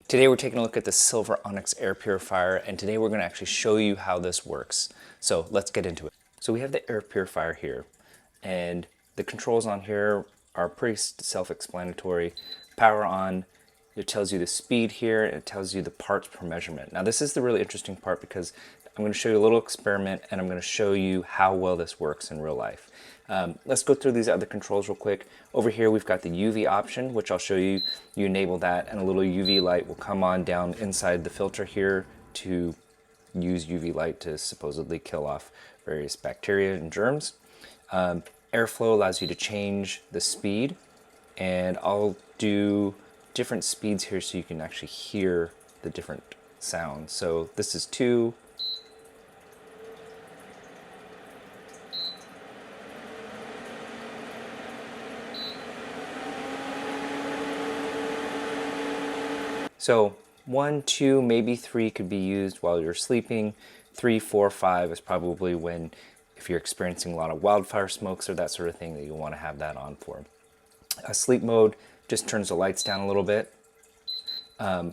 Today we're taking a look at the Silver Onyx air purifier, and today we're going to actually show you how this works. So let's get into it. So we have the air purifier here, and the controls on here are pretty self-explanatory. Power on, it tells you the speed here, and it tells you the parts per measurement. Now this is the really interesting part because I'm going to show you a little experiment, and I'm going to show you how well this works in real life. Let's go through these other controls real quick. Over here we've got the UV option, which I'll show you. You enable that and a little UV light will come on down inside the filter here to use UV light to supposedly kill off various bacteria and germs. Airflow allows you to change the speed, and I'll do different speeds here so you can actually hear the different sounds. So this is 2. So 1, 2, maybe 3 could be used while you're sleeping. 3, 4, 5 is probably when, if you're experiencing a lot of wildfire smokes or that sort of thing, that you want to have that on for. Sleep mode just turns the lights down a little bit. The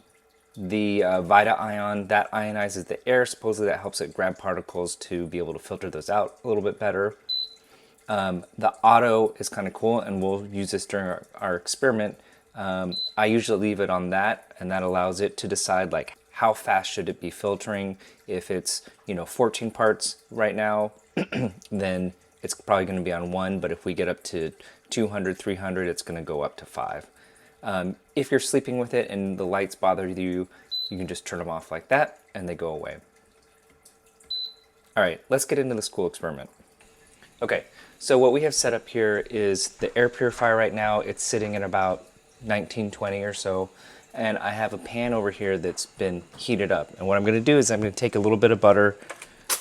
Vita ion, that ionizes the air. Supposedly that helps it grab particles to be able to filter those out a little bit better. The auto is kind of cool, and we'll use this during our experiment. I usually leave it on that, and that allows it to decide like how fast should it be filtering. If it's 14 parts right now, then it's probably going to be on 1, but if we get up to 200, 300, it's going to go up to 5. If you're sleeping with it and the lights bother you, you can just turn them off like that and they go away. All right, let's get into this cool experiment. Okay, so what we have set up here is the air purifier right now. It's sitting at about 1920 or so, and I have a pan over here that's been heated up, and what I'm going to do is I'm going to take a little bit of butter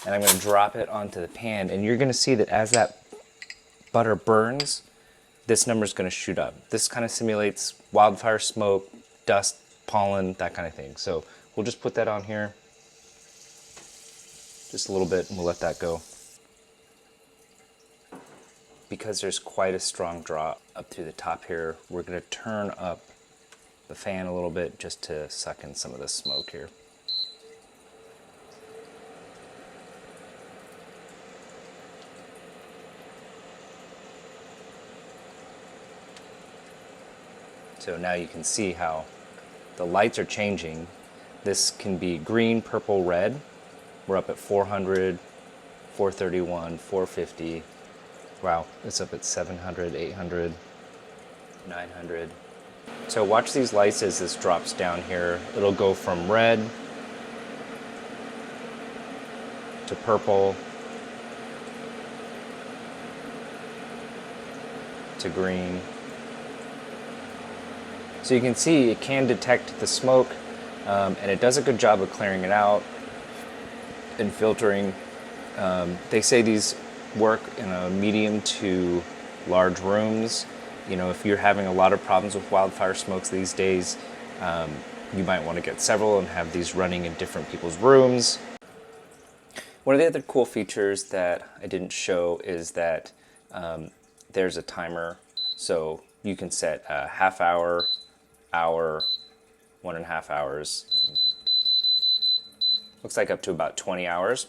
and I'm going to drop it onto the pan, and you're going to see that as that butter burns, this number is going to shoot up. This kind of simulates wildfire smoke, dust, pollen, that kind of thing. So we'll just put that on here just a little bit, and we'll let that go. Because there's quite a strong draw up through the top here, we're going to turn up the fan a little bit just to suck in some of the smoke here. So now you can see how the lights are changing. This can be green, purple, red. We're up at 400, 431, 450. Wow, it's up at 700, 800, 900. So watch these lights as this drops down here. It'll go from red to purple to green. So you can see it can detect the smoke, and it does a good job of clearing it out and filtering. They say these work in a medium to large rooms. If you're having a lot of problems with wildfire smokes these days, you might want to get several and have these running in different people's rooms. One of the other cool features that I didn't show is that there's a timer, so you can set a half hour, 1.5 hours. Looks like up to about 20 hours.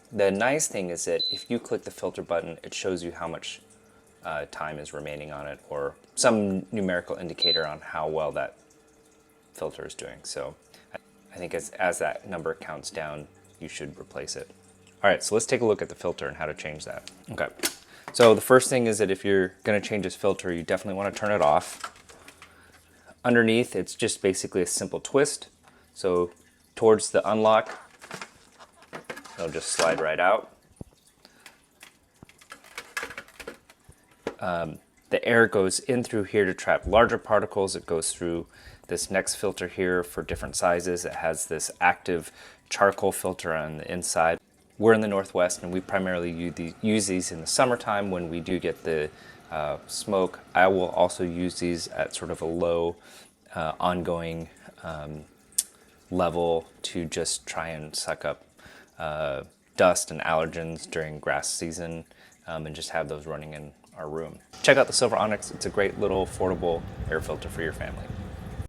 The nice thing is that if you click the filter button, it shows you how much time is remaining on it, or some numerical indicator on how well that filter is doing. So I think as that number counts down, you should replace it. All right, so let's take a look at the filter and how to change that. Okay, so the first thing is that if you're going to change this filter, you definitely want to turn it off. Underneath, it's just basically a simple twist. So towards the unlock, it'll just slide right out. The air goes in through here to trap larger particles. It goes through this next filter here for different sizes. It has this active charcoal filter on the inside. We're in the Northwest, and we primarily use these in the summertime when we do get the smoke. I will also use these at sort of a low ongoing level to just try and suck up dust and allergens during grass season, and just have those running in our room. Check out the Silver Onyx. It's a great little affordable air filter for your family.